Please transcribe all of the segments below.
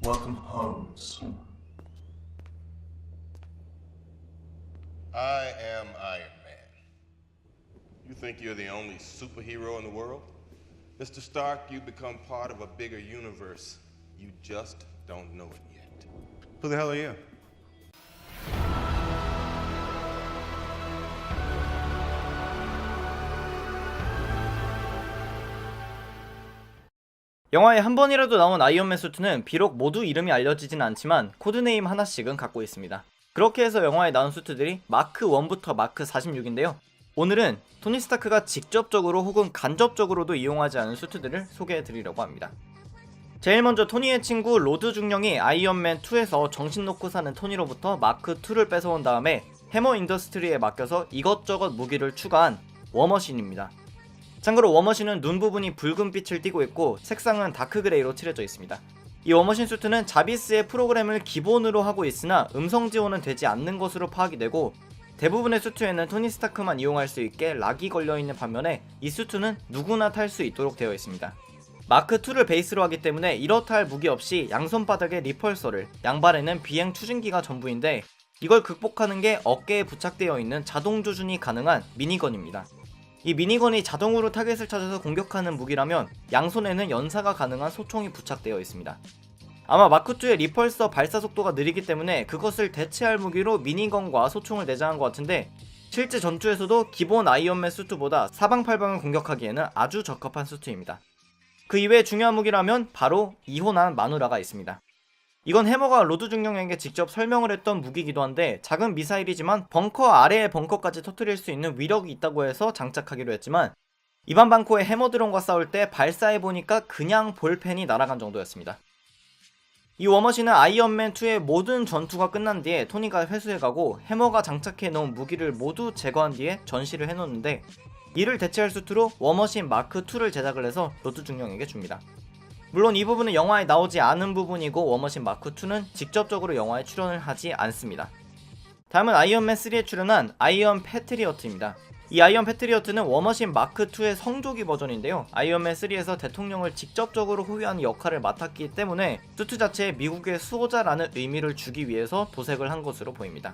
Welcome, Holmes. I am Iron Man. You think you're the only superhero in the world? Mr. Stark, you've become part of a bigger universe. You just don't know it yet. Who the hell are you? 영화에 한 번이라도 나온 아이언맨 수트는 비록 모두 이름이 알려지진 않지만 코드네임 하나씩은 갖고 있습니다. 그렇게 해서 영화에 나온 수트들이 마크 1부터 마크 46인데요. 오늘은 토니 스타크가 직접적으로 혹은 간접적으로도 이용하지 않은 수트들을 소개해드리려고 합니다. 제일 먼저 토니의 친구 로드 중령이 아이언맨 2에서 정신 놓고 사는 토니로부터 마크 2를 뺏어온 다음에 해머 인더스트리에 맡겨서 이것저것 무기를 추가한 워머신입니다. 참고로 워머신은 눈 부분이 붉은 빛을 띠고 있고 색상은 다크그레이로 칠해져 있습니다. 이 워머신 수트는 자비스의 프로그램을 기본으로 하고 있으나 음성 지원은 되지 않는 것으로 파악이 되고, 대부분의 수트에는 토니 스타크만 이용할 수 있게 락이 걸려있는 반면에 이 수트는 누구나 탈 수 있도록 되어 있습니다. 마크2를 베이스로 하기 때문에 이렇다 할 무기 없이 양손바닥에 리펄서를, 양발에는 비행 추진기가 전부인데 이걸 극복하는 게 어깨에 부착되어 있는 자동 조준이 가능한 미니건입니다. 이 미니건이 자동으로 타겟을 찾아서 공격하는 무기라면 양손에는 연사가 가능한 소총이 부착되어 있습니다. 아마 마크2의 리펄서 발사 속도가 느리기 때문에 그것을 대체할 무기로 미니건과 소총을 내장한 것 같은데, 실제 전투에서도 기본 아이언맨 수트보다 사방팔방을 공격하기에는 아주 적합한 수트입니다. 그 이외에 중요한 무기라면 바로 이호난 마누라가 있습니다. 이건 해머가 로드 중령에게 직접 설명을 했던 무기이기도 한데, 작은 미사일이지만 벙커 아래의 벙커까지 터뜨릴 수 있는 위력이 있다고 해서 장착하기로 했지만, 이반 방코의 해머 드론과 싸울 때 발사해보니까 그냥 볼펜이 날아간 정도였습니다. 이 워머신은 아이언맨2의 모든 전투가 끝난 뒤에 토니가 회수해가고 해머가 장착해놓은 무기를 모두 제거한 뒤에 전시를 해놓는데, 이를 대체할 수트로 워머신 마크2를 제작을 해서 로드 중령에게 줍니다. 물론 이 부분은 영화에 나오지 않은 부분이고 워머신 마크2는 직접적으로 영화에 출연을 하지 않습니다. 다음은 아이언맨 3에 출연한 아이언 패트리어트입니다. 이 아이언 패트리어트는 워머신 마크2의 성조기 버전인데요. 아이언맨 3에서 대통령을 직접적으로 호위하는 역할을 맡았기 때문에 수트 자체에 미국의 수호자라는 의미를 주기 위해서 도색을 한 것으로 보입니다.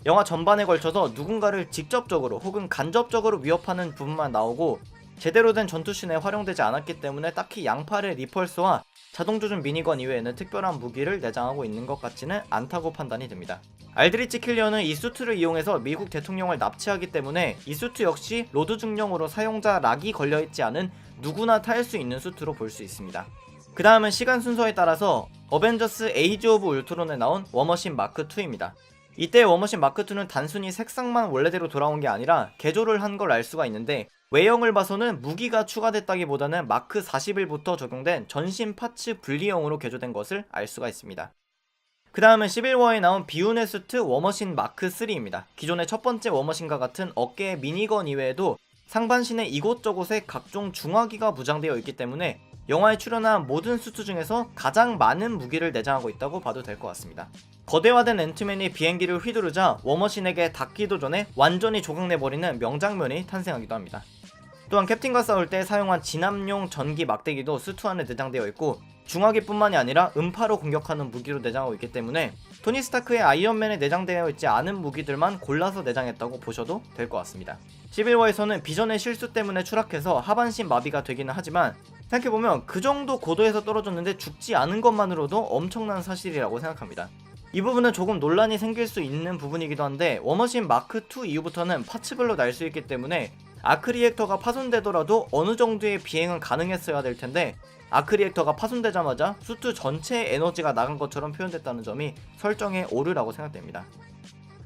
영화 전반에 걸쳐서 누군가를 직접적으로 혹은 간접적으로 위협하는 부분만 나오고 제대로 된 전투씬에 활용되지 않았기 때문에 딱히 양팔의 리펄스와 자동조준 미니건 이외에는 특별한 무기를 내장하고 있는 것 같지는 않다고 판단이 됩니다. 알드리치 킬리언은 이 수트를 이용해서 미국 대통령을 납치하기 때문에 이 수트 역시 로드 중령으로 사용자 락이 걸려있지 않은 누구나 탈 수 있는 수트로 볼 수 있습니다. 그 다음은 시간 순서에 따라서 어벤져스 에이지 오브 울트론에 나온 워머신 마크2입니다. 이때 워머신 마크2는 단순히 색상만 원래대로 돌아온 게 아니라 개조를 한 걸 알 수가 있는데, 외형을 봐서는 무기가 추가됐다기보다는 마크 41부터 적용된 전신 파츠 분리형으로 개조된 것을 알 수가 있습니다. 그 다음은 11워에 나온 비운의 수트 워머신 마크 3입니다. 기존의 첫 번째 워머신과 같은 어깨의 미니건 이외에도 상반신의 이곳저곳에 각종 중화기가 무장되어 있기 때문에 영화에 출연한 모든 수트 중에서 가장 많은 무기를 내장하고 있다고 봐도 될 것 같습니다. 거대화된 앤트맨이 비행기를 휘두르자 워머신에게 닿기도 전에 완전히 조각내버리는 명장면이 탄생하기도 합니다. 또한 캡틴과 싸울 때 사용한 진압용 전기 막대기도 수트 안에 내장되어 있고, 중화기뿐만이 아니라 음파로 공격하는 무기로 내장하고 있기 때문에 토니 스타크의 아이언맨에 내장되어 있지 않은 무기들만 골라서 내장했다고 보셔도 될 것 같습니다. 11화에서는 비전의 실수 때문에 추락해서 하반신 마비가 되기는 하지만, 생각해보면 그 정도 고도에서 떨어졌는데 죽지 않은 것만으로도 엄청난 사실이라고 생각합니다. 이 부분은 조금 논란이 생길 수 있는 부분이기도 한데, 워머신 마크2 이후부터는 파츠별로 날 수 있기 때문에 아크 리액터가 파손되더라도 어느 정도의 비행은 가능했어야 될 텐데, 아크 리액터가 파손되자마자 수트 전체의 에너지가 나간 것처럼 표현됐다는 점이 설정에 오류라고 생각됩니다.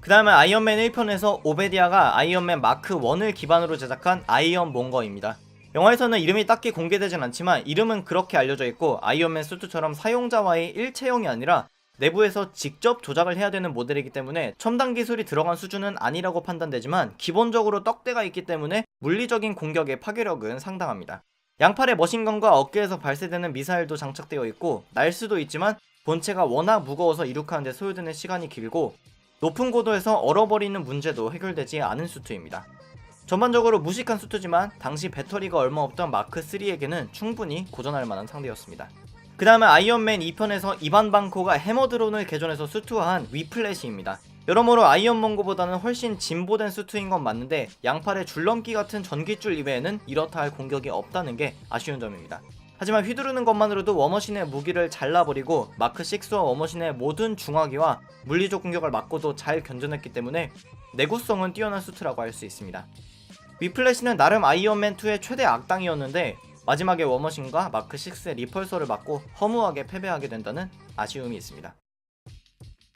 그 다음에 아이언맨 1편에서 오베디아가 아이언맨 마크 1을 기반으로 제작한 아이언 몽거입니다. 영화에서는 이름이 딱히 공개되진 않지만 이름은 그렇게 알려져 있고, 아이언맨 수트처럼 사용자와의 일체형이 아니라 내부에서 직접 조작을 해야 되는 모델이기 때문에 첨단 기술이 들어간 수준은 아니라고 판단되지만, 기본적으로 떡대가 있기 때문에 물리적인 공격의 파괴력은 상당합니다. 양팔의 머신건과 어깨에서 발사되는 미사일도 장착되어 있고, 날 수도 있지만 본체가 워낙 무거워서 이륙하는 데 소요되는 시간이 길고, 높은 고도에서 얼어버리는 문제도 해결되지 않은 수트입니다. 전반적으로 무식한 수트지만 당시 배터리가 얼마 없던 마크3에게는 충분히 고전할 만한 상대였습니다. 그 다음에 아이언맨 2편에서 이반 방코가 해머드론을 개조해서 수트화한 위플래시입니다. 여러모로 아이언먼고보다는 훨씬 진보된 수트인 건 맞는데 양팔에 줄넘기 같은 전기줄 이외에는 이렇다 할 공격이 없다는 게 아쉬운 점입니다. 하지만 휘두르는 것만으로도 워머신의 무기를 잘라버리고 마크6와 워머신의 모든 중화기와 물리적 공격을 맞고도 잘 견뎌냈기 때문에 내구성은 뛰어난 수트라고 할 수 있습니다. 위플래시는 나름 아이언맨2의 최대 악당이었는데 마지막에 워머신과 마크6의 리펄서를 맞고 허무하게 패배하게 된다는 아쉬움이 있습니다.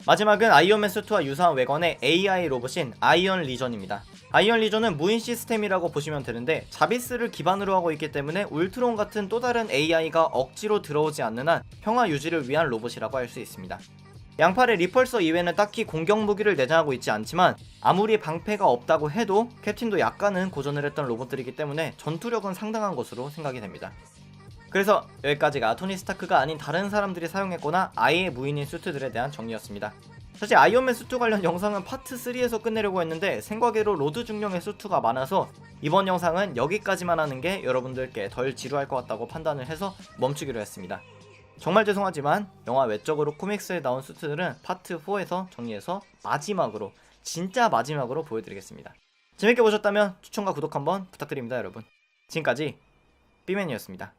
마지막은 아이언맨 수트와 유사한 외관의 AI 로봇인 아이언 리전입니다. 아이언 리전은 무인 시스템이라고 보시면 되는데 자비스를 기반으로 하고 있기 때문에 울트론 같은 또 다른 AI가 억지로 들어오지 않는 한 평화 유지를 위한 로봇이라고 할 수 있습니다. 양팔의 리펄서 이외에는 딱히 공격 무기를 내장하고 있지 않지만 아무리 방패가 없다고 해도 캡틴도 약간은 고전을 했던 로봇들이기 때문에 전투력은 상당한 것으로 생각이 됩니다. 그래서 여기까지가 토니 스타크가 아닌 다른 사람들이 사용했거나 아예 무인인 수트들에 대한 정리였습니다. 사실 아이언맨 수트 관련 영상은 파트 3에서 끝내려고 했는데 생각외로 로드 중령의 수트가 많아서 이번 영상은 여기까지만 하는 게 여러분들께 덜 지루할 것 같다고 판단을 해서 멈추기로 했습니다. 정말 죄송하지만 영화 외적으로 코믹스에 나온 수트들은 파트 4에서 정리해서 마지막으로 진짜 마지막으로 보여드리겠습니다. 재밌게 보셨다면 추천과 구독 한번 부탁드립니다 여러분. 지금까지 삐맨이었습니다.